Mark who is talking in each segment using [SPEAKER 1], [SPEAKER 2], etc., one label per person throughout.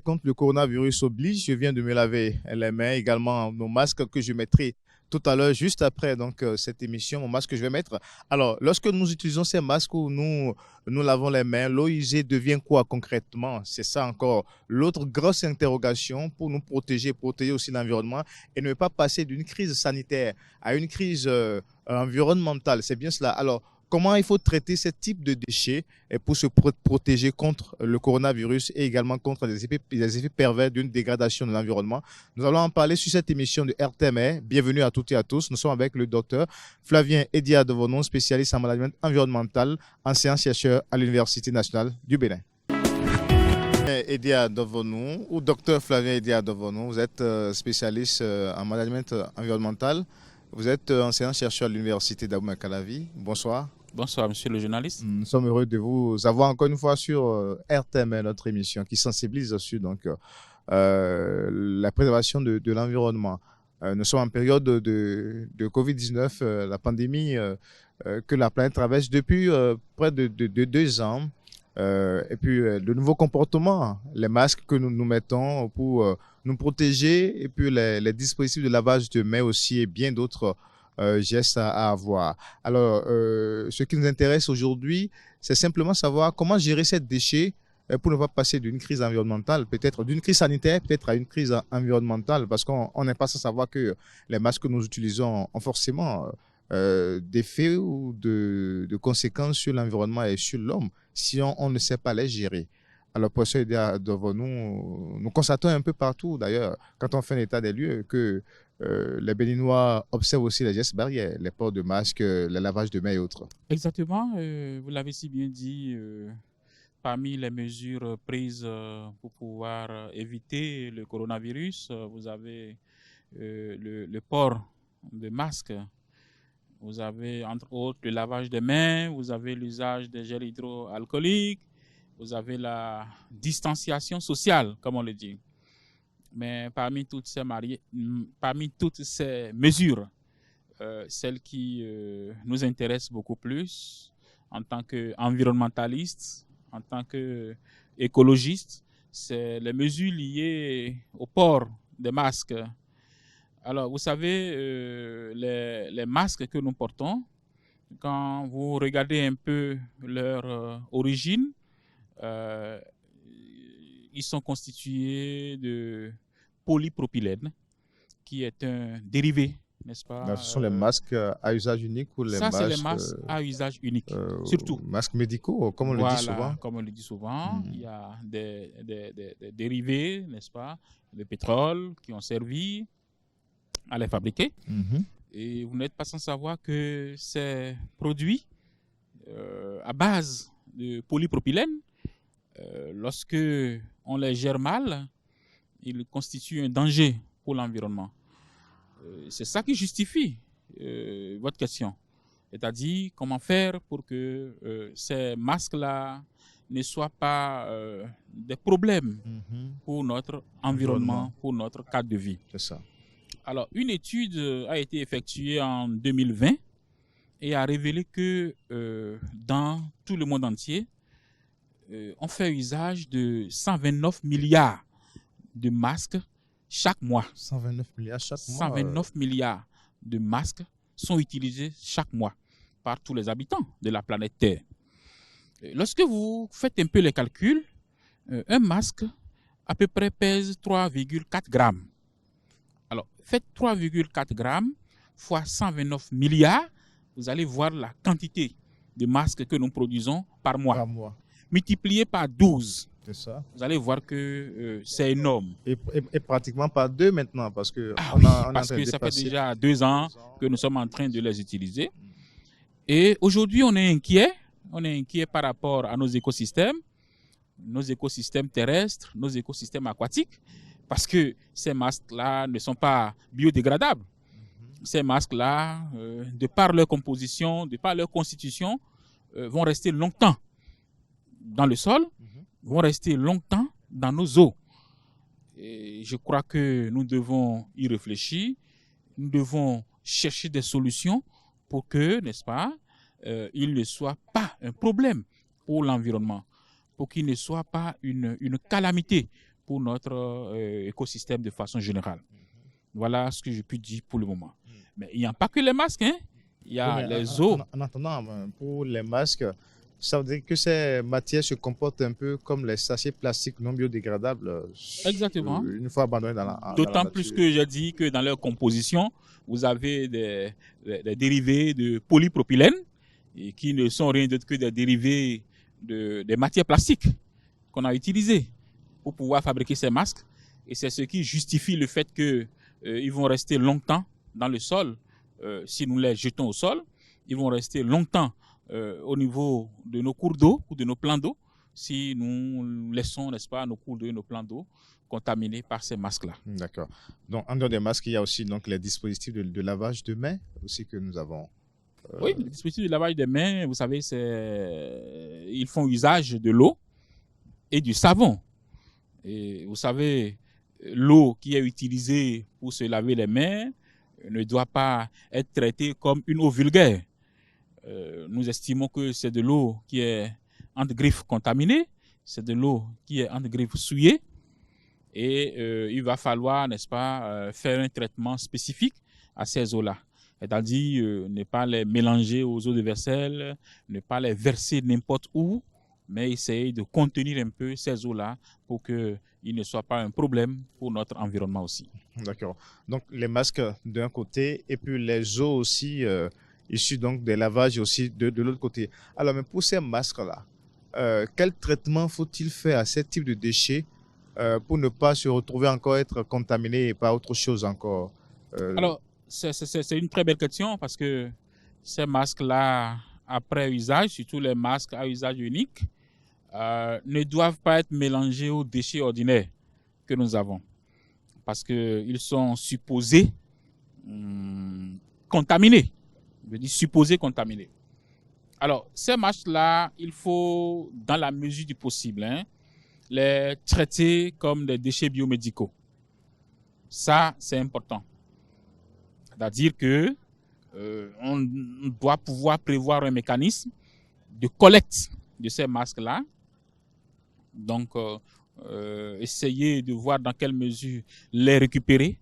[SPEAKER 1] Contre le coronavirus oblige, je viens de me laver les mains, également mon masque que je mettrai tout à l'heure, juste après cette émission, mon masque que je vais mettre. Alors, lorsque nous utilisons ces masques où nous lavons les mains, l'eau usée devient quoi concrètement? C'est ça encore l'autre grosse interrogation pour nous protéger aussi l'environnement et ne pas passer d'une crise sanitaire à une crise environnementale. C'est bien cela. Alors, comment il faut traiter ce type de déchets pour se protéger contre le coronavirus et également contre les effets pervers d'une dégradation de l'environnement. Nous allons en parler sur cette émission de RTMR. Bienvenue à toutes et à tous. Nous sommes avec le docteur Flavien Edia Devonon, spécialiste en management environnemental, enseignant-chercheur à l'Université nationale du Bénin. Edia Devonon, ou docteur Flavien Edia Devonon, vous êtes spécialiste en management environnemental. Vous êtes enseignant-chercheur à l'Université d'Abou-Makalavi. Bonsoir.
[SPEAKER 2] Bonsoir, monsieur le journaliste.
[SPEAKER 1] Nous sommes heureux de vous avoir encore une fois sur RTM, notre émission qui sensibilise sur la préservation de l'environnement. Nous sommes en période de Covid-19, la pandémie que la planète traverse depuis près de 2 ans. Et puis de nouveaux comportements, les masques que nous mettons pour nous protéger et puis les dispositifs de lavage de mains aussi et bien d'autres gestes à avoir. Alors, ce qui nous intéresse aujourd'hui, c'est simplement savoir comment gérer ces déchets pour ne pas passer d'une crise environnementale, peut-être d'une crise sanitaire, peut-être à une crise environnementale, parce qu'on n'est pas sans savoir que les masques que nous utilisons ont forcément d'effets ou de conséquences sur l'environnement et sur l'homme si on ne sait pas les gérer. Alors, pour ça, devant nous constatons un peu partout, d'ailleurs, quand on fait un état des lieux, que les Béninois observent aussi les gestes barrières, les ports de masques, le lavage de mains et autres.
[SPEAKER 2] Exactement, vous l'avez si bien dit, parmi les mesures prises pour pouvoir éviter le coronavirus, vous avez le port de masques, vous avez entre autres le lavage des mains, vous avez l'usage des gels hydroalcooliques, vous avez la distanciation sociale, comme on le dit. Mais parmi toutes ces mesures, celle qui nous intéresse beaucoup plus en tant qu'environnementaliste, en tant qu'écologiste, c'est les mesures liées au port des masques. Alors, vous savez, les masques que nous portons, quand vous regardez un peu leur origine, ils sont constitués de polypropylène, qui est un dérivé, n'est-ce pas?
[SPEAKER 1] Ce sont les masques à usage unique ou les
[SPEAKER 2] masques... Ça, c'est les
[SPEAKER 1] masques
[SPEAKER 2] à usage unique, surtout.
[SPEAKER 1] Masques médicaux, comme on le dit souvent.
[SPEAKER 2] Comme on le dit souvent, il y a des dérivés, n'est-ce pas, de pétrole qui ont servi à les fabriquer. Et vous n'êtes pas sans savoir que ces produits à base de polypropylène, lorsque on les gère mal, ils constituent un danger pour l'environnement. C'est ça qui justifie votre question. C'est-à-dire comment faire pour que ces masques-là ne soient pas des problèmes pour notre environnement, pour notre cadre de vie.
[SPEAKER 1] C'est ça.
[SPEAKER 2] Alors, une étude a été effectuée en 2020 et a révélé que dans tout le monde entier, on fait usage de 129 milliards de masques chaque mois.
[SPEAKER 1] 129 milliards chaque mois.
[SPEAKER 2] 129 milliards de masques sont utilisés chaque mois par tous les habitants de la planète Terre. Lorsque vous faites un peu les calculs, un masque à peu près pèse 3,4 grammes. Alors, faites 3,4 grammes fois 129 milliards, vous allez voir la quantité de masques que nous produisons par mois. Multiplié par 12.
[SPEAKER 1] C'est ça.
[SPEAKER 2] Vous allez voir que c'est énorme.
[SPEAKER 1] Et pratiquement par 2 maintenant, parce que,
[SPEAKER 2] parce que ça fait déjà 2 ans que nous sommes en train de les utiliser. Et aujourd'hui, on est inquiet. On est inquiet par rapport à nos écosystèmes terrestres, nos écosystèmes aquatiques, parce que ces masques-là ne sont pas biodégradables. Ces masques-là, de par leur composition, de par leur constitution, vont rester longtemps dans le sol, vont rester longtemps dans nos eaux. Et je crois que nous devons y réfléchir, nous devons chercher des solutions pour que, n'est-ce pas, il ne soit pas un problème pour l'environnement, pour qu'il ne soit pas une calamité pour notre écosystème de façon générale. Voilà ce que je peux dire pour le moment. Mais il n'y a pas que les masques, hein. Il y a les eaux.
[SPEAKER 1] En attendant, pour les masques, ça veut dire que ces matières se comportent un peu comme les sachets plastiques non biodégradables.
[SPEAKER 2] Exactement.
[SPEAKER 1] Une fois abandonnés dans la
[SPEAKER 2] D'autant
[SPEAKER 1] nature.
[SPEAKER 2] plus que j'ai dit que dans leur composition, vous avez des dérivés de polypropylène et qui ne sont rien d'autre que des dérivés des matières plastiques qu'on a utilisées pour pouvoir fabriquer ces masques. Et c'est ce qui justifie le fait qu'ils vont rester longtemps dans le sol. Si nous les jetons au sol, ils vont rester longtemps au niveau de nos cours d'eau ou de nos plans d'eau si nous laissons, n'est-ce pas, nos cours d'eau et nos plans d'eau contaminés par ces masques-là.
[SPEAKER 1] D'accord. Donc, en dehors des masques, il y a aussi donc, les dispositifs de lavage de mains aussi que nous avons.
[SPEAKER 2] Oui, les dispositifs de lavage des mains, vous savez, ils font usage de l'eau et du savon. Et vous savez, l'eau qui est utilisée pour se laver les mains ne doit pas être traitée comme une eau vulgaire. Nous estimons que c'est de l'eau qui est entre griffes contaminée, c'est de l'eau qui est entre griffes souillée, et il va falloir, n'est-ce pas, faire un traitement spécifique à ces eaux-là. C'est-à-dire ne pas les mélanger aux eaux de vaisselle, ne pas les verser n'importe où, mais essayer de contenir un peu ces eaux-là pour qu'il ne soit pas un problème pour notre environnement aussi.
[SPEAKER 1] D'accord. Donc, les masques d'un côté et puis les eaux aussi issues donc des lavages aussi de l'autre côté. Alors, mais pour ces masques-là, quel traitement faut-il faire à ce type de déchets pour ne pas se retrouver encore être contaminé par autre chose encore
[SPEAKER 2] Alors, c'est une très belle question parce que ces masques-là, après usage, surtout les masques à usage unique, ne doivent pas être mélangés aux déchets ordinaires que nous avons parce qu'ils sont supposés contaminés. Je dis supposés contaminés. Alors, ces masques-là, il faut, dans la mesure du possible, les traiter comme des déchets biomédicaux. Ça, c'est important. C'est-à-dire que on doit pouvoir prévoir un mécanisme de collecte de ces masques-là. Donc, essayer de voir dans quelle mesure les récupérer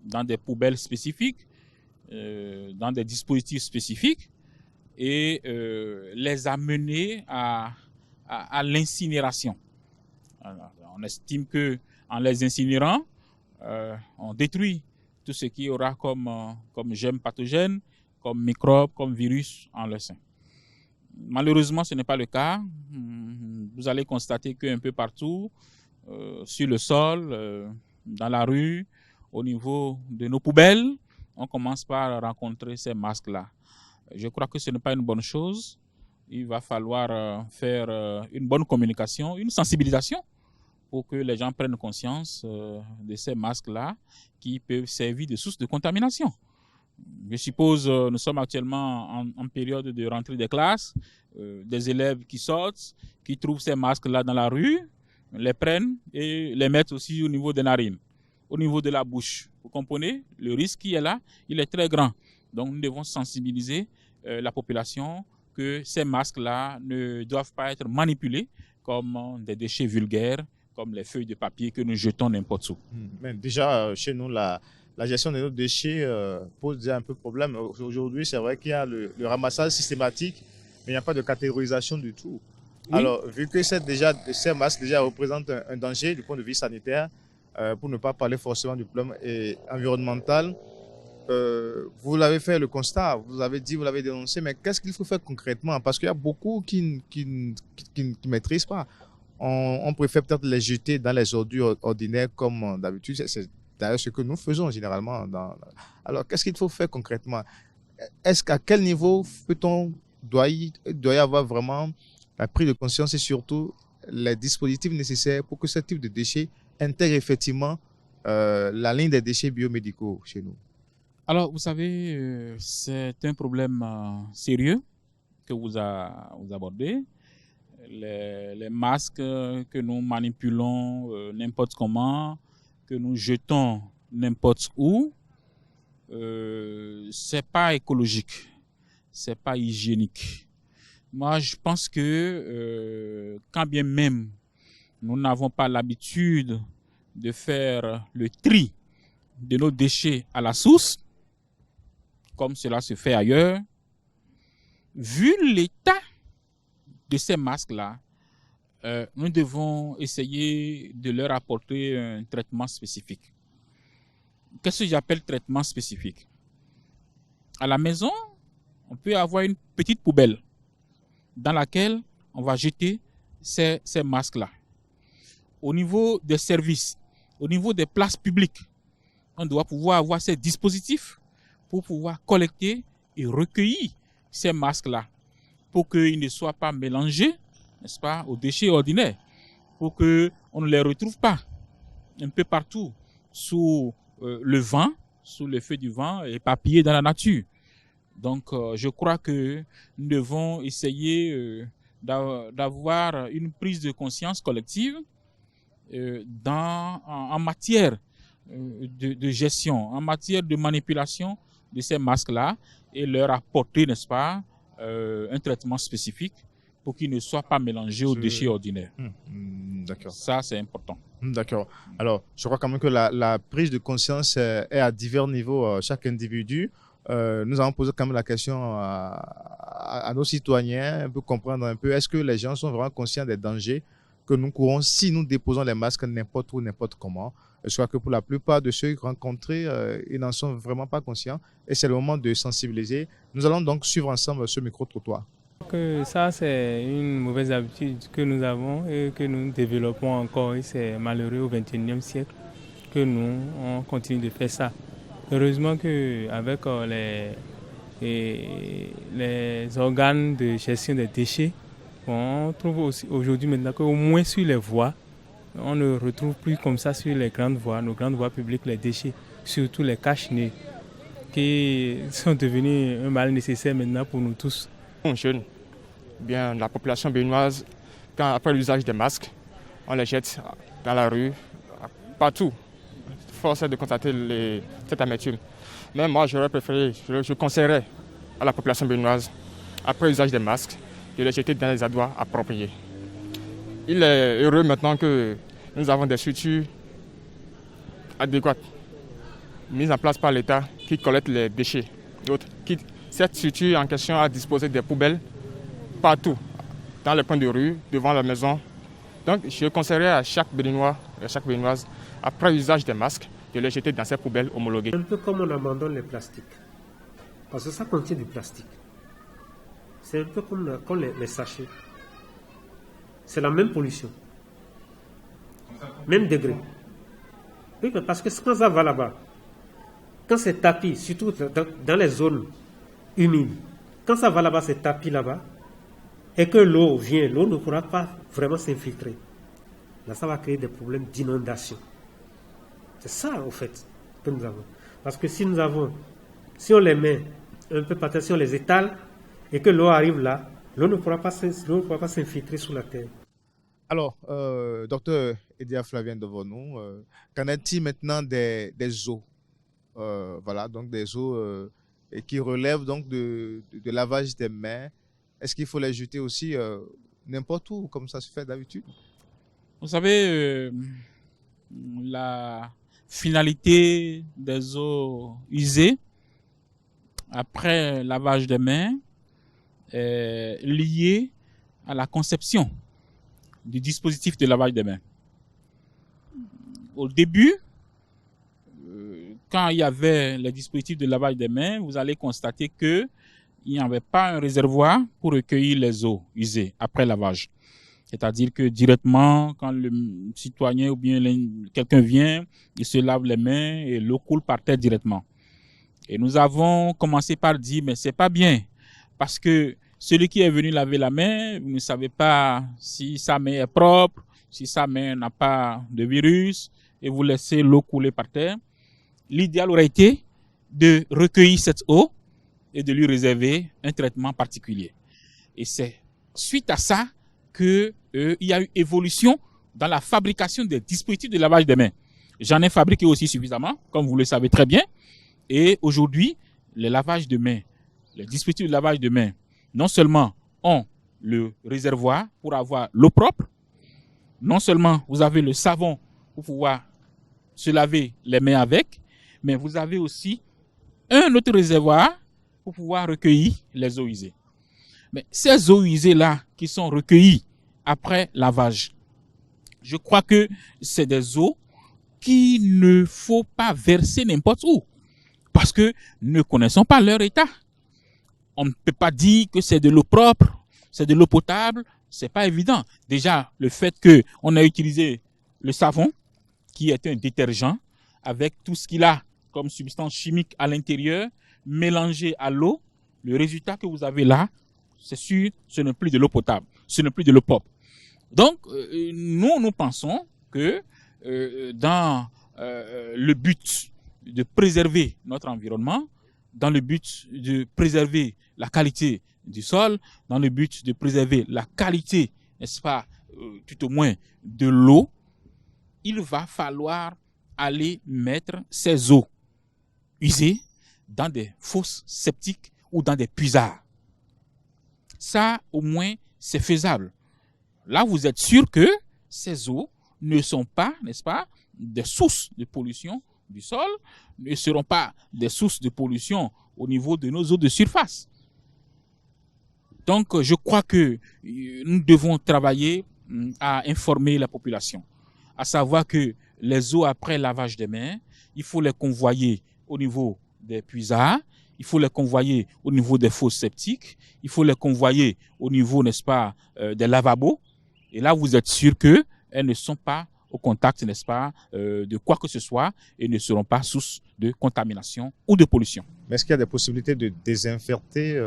[SPEAKER 2] dans des poubelles spécifiques, dans des dispositifs spécifiques, et les amener à l'incinération. On estime qu'en les incinérant, on détruit tout ce qui aura comme germes pathogènes, comme microbes, comme virus en leur sein. Malheureusement, ce n'est pas le cas. Vous allez constater qu'un peu partout, sur le sol, dans la rue, au niveau de nos poubelles, on commence par rencontrer ces masques-là. Je crois que ce n'est pas une bonne chose. Il va falloir faire une bonne communication, une sensibilisation pour que les gens prennent conscience de ces masques-là qui peuvent servir de source de contamination. Je suppose nous sommes actuellement en période de rentrée des classes, des élèves qui sortent, qui trouvent ces masques-là dans la rue, les prennent et les mettent aussi au niveau des narines, au niveau de la bouche. Vous comprenez? Le risque qui est là, il est très grand. Donc nous devons sensibiliser la population que ces masques-là ne doivent pas être manipulés comme des déchets vulgaires, comme les feuilles de papier que nous jetons n'importe où.
[SPEAKER 1] Mais déjà, chez nous, la gestion de nos déchets pose déjà un peu de problème. Aujourd'hui, c'est vrai qu'il y a le ramassage systématique, mais il n'y a pas de catégorisation du tout. Oui. Alors, vu que ces masques déjà représentent un danger du point de vue sanitaire, pour ne pas parler forcément du problème environnemental, vous l'avez fait le constat, vous avez dit, vous l'avez dénoncé, mais qu'est-ce qu'il faut faire concrètement? Parce qu'il y a beaucoup qui ne maîtrisent pas. On préfère peut-être les jeter dans les ordures ordinaires comme d'habitude. C'est d'ailleurs ce que nous faisons généralement. Alors, qu'est-ce qu'il faut faire concrètement? Est-ce qu'à quel niveau doit y avoir vraiment la prise de conscience et surtout les dispositifs nécessaires pour que ce type de déchets intègre effectivement la ligne des déchets biomédicaux chez nous?
[SPEAKER 2] Alors, vous savez, c'est un problème sérieux que vous abordez. Les masques que nous manipulons n'importe comment, que nous jetons n'importe où, c'est pas écologique, c'est pas hygiénique. Moi, je pense que quand bien même nous n'avons pas l'habitude de faire le tri de nos déchets à la source, comme cela se fait ailleurs. Vu l'état de ces masques-là, nous devons essayer de leur apporter un traitement spécifique. Qu'est-ce que j'appelle traitement spécifique? À la maison, on peut avoir une petite poubelle dans laquelle on va jeter ces masques-là. Au niveau des services, au niveau des places publiques, on doit pouvoir avoir ces dispositifs pour pouvoir collecter et recueillir ces masques-là pour qu'ils ne soient pas mélangés, n'est-ce pas, aux déchets ordinaires, pour qu'on ne les retrouve pas un peu partout sous le vent, sous l'effet du vent, éparpillés dans la nature. Donc, je crois que nous devons essayer d'avoir une prise de conscience collective en matière de gestion, en matière de manipulation de ces masques-là et leur apporter, n'est-ce pas, un traitement spécifique pour qu'ils ne soient pas mélangés aux déchets ordinaires.
[SPEAKER 1] D'accord.
[SPEAKER 2] Ça, c'est important.
[SPEAKER 1] D'accord. Alors, je crois quand même que la prise de conscience est à divers niveaux, chaque individu. Nous avons posé quand même la question à nos citoyens, un peu comprendre un peu, est-ce que les gens sont vraiment conscients des dangers que nous courons si nous déposons les masques n'importe où, n'importe comment? Je crois que pour la plupart de ceux rencontrés, ils n'en sont vraiment pas conscients et c'est le moment de sensibiliser. Nous allons donc suivre ensemble ce micro-trottoir.
[SPEAKER 3] Que ça, c'est une mauvaise habitude que nous avons et que nous développons encore. Et c'est malheureux au XXIe siècle que nous, on continue de faire ça. Heureusement qu'avec les organes de gestion des déchets, on trouve aussi aujourd'hui maintenant qu'au moins sur les voies, on ne retrouve plus comme ça sur les grandes voies, nos grandes voies publiques, les déchets, surtout les cache-nez, qui sont devenus un mal nécessaire maintenant pour nous tous.
[SPEAKER 4] Les jeunes, bien la population béninoise, après l'usage des masques, on les jette dans la rue, partout. Force est de constater cette amertume. Mais moi, j'aurais préféré, je conseillerais à la population béninoise, après l'usage des masques, de les jeter dans les endroits appropriés. Il est heureux maintenant que nous avons des structures adéquates mises en place par l'État qui collectent les déchets. Cette structure en question a disposé des poubelles partout, dans les coins de rue, devant la maison. Donc je conseillerais à chaque Béninois et à chaque Béninoise, après l'usage des masques, de les jeter dans ces poubelles homologuées.
[SPEAKER 5] Un peu comme on abandonne les plastiques, parce que ça contient du plastique. C'est un peu comme les sachets. C'est la même pollution, même degré. Oui, parce que quand ça va là-bas, quand c'est tapis, surtout dans les zones humides, quand ça va là-bas, c'est tapis là-bas, et que l'eau vient, l'eau ne pourra pas vraiment s'infiltrer. Là, ça va créer des problèmes d'inondation. C'est ça, au fait, que nous avons. Parce que si on les met un peu par terre, si on les étale, et que l'eau arrive là, l'eau ne pourra pas s'infiltrer sous la terre.
[SPEAKER 1] Alors, docteur Edia Flavien Devonou, qu'en est-il maintenant des eaux? Voilà, donc des eaux qui relèvent donc de lavage des mains. Est-ce qu'il faut les jeter aussi n'importe où, comme ça se fait d'habitude?
[SPEAKER 2] Vous savez, la finalité des eaux usées après lavage des mains est liée à la conception du dispositif de lavage des mains. Au début, quand il y avait les dispositifs de lavage des mains, vous allez constater qu'il n'y avait pas un réservoir pour recueillir les eaux usées après lavage. C'est-à-dire que directement, quand le citoyen ou bien quelqu'un vient, il se lave les mains et l'eau coule par terre directement. Et nous avons commencé par dire, mais c'est pas bien, parce que celui qui est venu laver la main, vous ne savez pas si sa main est propre, si sa main n'a pas de virus, et vous laissez l'eau couler par terre. L'idéal aurait été de recueillir cette eau et de lui réserver un traitement particulier. Et c'est suite à ça qu'il y a eu évolution dans la fabrication des dispositifs de lavage des mains. J'en ai fabriqué aussi suffisamment, comme vous le savez très bien. Et aujourd'hui, les lavages de mains, les dispositifs de lavage de mains, non seulement ont le réservoir pour avoir l'eau propre, non seulement vous avez le savon pour pouvoir se laver les mains avec, mais vous avez aussi un autre réservoir pour pouvoir recueillir les eaux usées. Mais ces eaux usées-là qui sont recueillies après lavage, je crois que c'est des eaux qu'il ne faut pas verser n'importe où, parce que nous ne connaissons pas leur état. On ne peut pas dire que c'est de l'eau propre, c'est de l'eau potable, c'est pas évident. Déjà, le fait qu'on a utilisé le savon, qui est un détergent, avec tout ce qu'il a comme substance chimique à l'intérieur, mélangé à l'eau, le résultat que vous avez là, c'est sûr, ce n'est plus de l'eau potable, ce n'est plus de l'eau propre. Donc, nous pensons que dans le but de préserver notre environnement, dans le but de préserver la qualité du sol, dans le but de préserver la qualité, n'est-ce pas, tout au moins de l'eau, il va falloir aller mettre ces eaux usées dans des fosses septiques ou dans des puisards. Ça, au moins, c'est faisable. Là, vous êtes sûr que ces eaux ne sont pas, n'est-ce pas, des sources de pollution du sol, ne seront pas des sources de pollution au niveau de nos eaux de surface. Donc, je crois que nous devons travailler à informer la population, à savoir que les eaux après lavage des mains, il faut les convoyer au niveau des puisards, il faut les convoyer au niveau des fosses septiques, il faut les convoyer au niveau, n'est-ce pas, des lavabos. Et là, vous êtes sûr qu'elles ne sont pas au contact, n'est-ce pas, de quoi que ce soit et ne seront pas source de contamination ou de pollution.
[SPEAKER 1] Mais est-ce qu'il y a des possibilités de désinfecter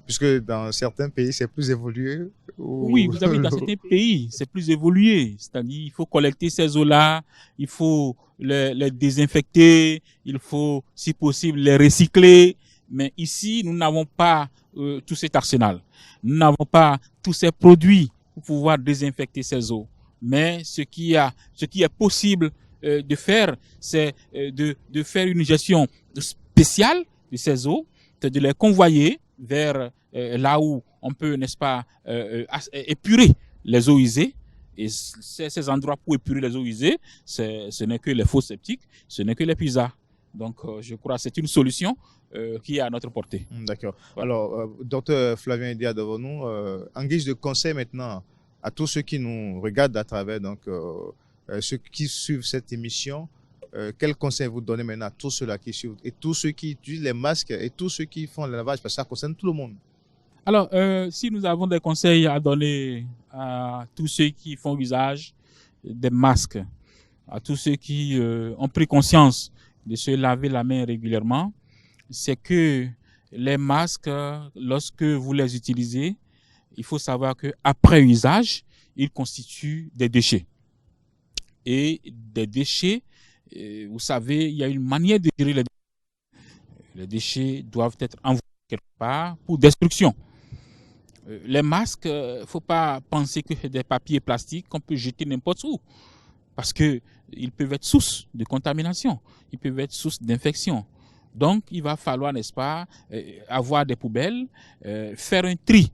[SPEAKER 1] puisque dans certains pays, c'est plus évolué
[SPEAKER 2] Oui, vous avez dans certains pays, c'est plus évolué. C'est-à-dire, il faut collecter ces eaux-là, il faut les désinfecter, il faut, si possible, les recycler. Mais ici, nous n'avons pas tout cet arsenal. Nous n'avons pas tous ces produits pour pouvoir désinfecter ces eaux. Mais ce qui est possible de faire, c'est de faire une gestion spéciale de ces eaux, c'est de les convoyer vers là où on peut, n'est-ce pas, épurer les eaux usées. Et ces endroits pour épurer les eaux usées, ce n'est que les fosses septiques, ce n'est que les puisards. Donc, je crois que c'est une solution qui est à notre portée.
[SPEAKER 1] D'accord. Alors, docteur Flavien Dia devant nous, en guise de conseil maintenant, à tous ceux qui nous regardent à travers, donc ceux qui suivent cette émission, quel conseil vous donnez maintenant à tous ceux-là qui suivent et tous ceux qui utilisent les masques et tous ceux qui font le lavage, parce que ça concerne tout le monde?
[SPEAKER 2] Alors, si nous avons des conseils à donner à tous ceux qui font usage des masques, à tous ceux qui ont pris conscience de se laver la main régulièrement, c'est que les masques, lorsque vous les utilisez, il faut savoir qu'après usage, ils constituent des déchets. Et des déchets, vous savez, il y a une manière de gérer les déchets. Les déchets doivent être envoyés quelque part pour destruction. Les masques, il ne faut pas penser que c'est des papiers plastiques qu'on peut jeter n'importe où. Parce qu'ils peuvent être source de contamination, ils peuvent être source d'infection. Donc, il va falloir, n'est-ce pas, avoir des poubelles, faire un tri,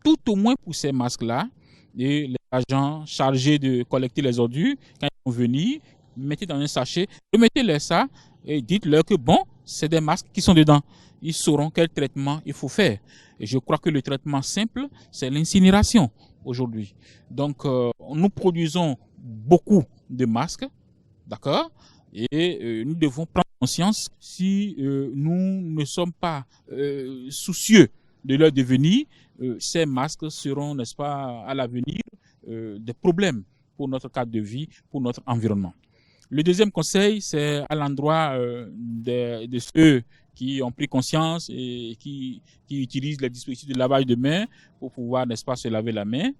[SPEAKER 2] tout au moins pour ces masques-là. Et les agents chargés de collecter les ordures, quand ils vont venir, mettez dans un sachet, remettez-leur ça et dites-leur que bon, c'est des masques qui sont dedans. Ils sauront quel traitement il faut faire. Et je crois que le traitement simple, c'est l'incinération aujourd'hui. Donc, nous produisons beaucoup de masques, d'accord? Et nous devons prendre conscience si nous ne sommes pas soucieux de leur devenir, ces masques seront, n'est-ce pas, à l'avenir, des problèmes pour notre cadre de vie, pour notre environnement. Le deuxième conseil, c'est à l'endroit de ceux qui ont pris conscience et qui utilisent les dispositifs de lavage de mains pour pouvoir, n'est-ce pas, se laver la main.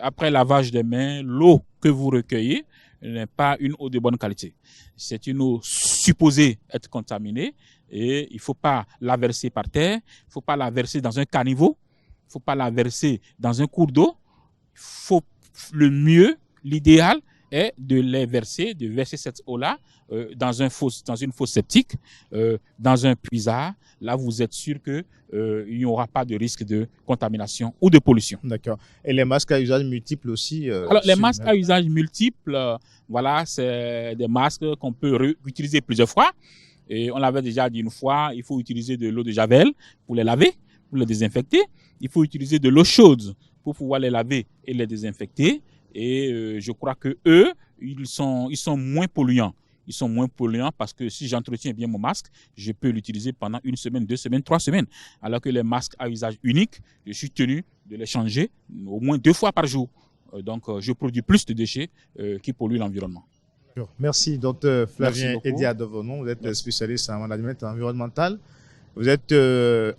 [SPEAKER 2] Après lavage des mains, l'eau que vous recueillez n'est pas une eau de bonne qualité. C'est une eau supposée être contaminée et il ne faut pas la verser par terre, il ne faut pas la verser dans un caniveau, il ne faut pas la verser dans un cours d'eau. Il faut le mieux, l'idéal est de verser cette eau-là dans une fosse septique, dans un puisard. Là, vous êtes sûr qu'il n'y aura pas de risque de contamination ou de pollution.
[SPEAKER 1] D'accord. Et les masques à usage multiple aussi
[SPEAKER 2] Alors, les masques à usage multiple, voilà, c'est des masques qu'on peut utiliser plusieurs fois. Et on l'avait déjà dit une fois, il faut utiliser de l'eau de Javel pour les laver, pour les désinfecter. Il faut utiliser de l'eau chaude pour pouvoir les laver et les désinfecter. Et je crois que eux, ils sont moins polluants. Ils sont moins polluants parce que si j'entretiens bien mon masque, je peux l'utiliser pendant 1 semaine, 2 semaines, 3 semaines. Alors que les masques à usage unique, je suis tenu de les changer au moins 2 fois par jour. Donc, je produis plus de déchets qui polluent l'environnement.
[SPEAKER 1] Merci, Dr Flavien Edia Dovonon. Vous êtes spécialiste en management environnemental. Vous êtes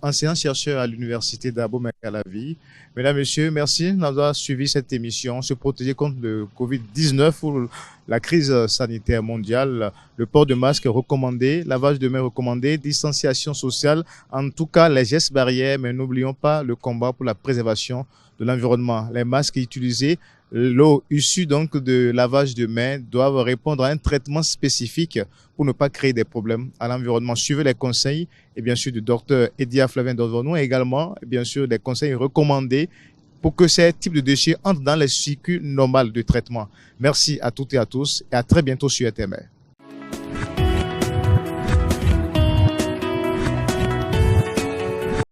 [SPEAKER 1] enseignant-chercheur à l'université d'Abo-Mekalavi. Mesdames, Messieurs, merci d'avoir suivi cette émission. Se protéger contre le Covid-19 ou la crise sanitaire mondiale. Le port de masque est recommandé, lavage de mains recommandé, distanciation sociale. En tout cas, les gestes barrières, mais n'oublions pas le combat pour la préservation de l'environnement. Les masques utilisés, l'eau issue donc de lavage de mains doivent répondre à un traitement spécifique pour ne pas créer des problèmes à l'environnement. Suivez les conseils et bien sûr du docteur Edia Flavien Dovonon et également bien sûr des conseils recommandés pour que ces types de déchets entrent dans les cycles normaux de traitement. Merci à toutes et à tous et à très bientôt sur RTMR.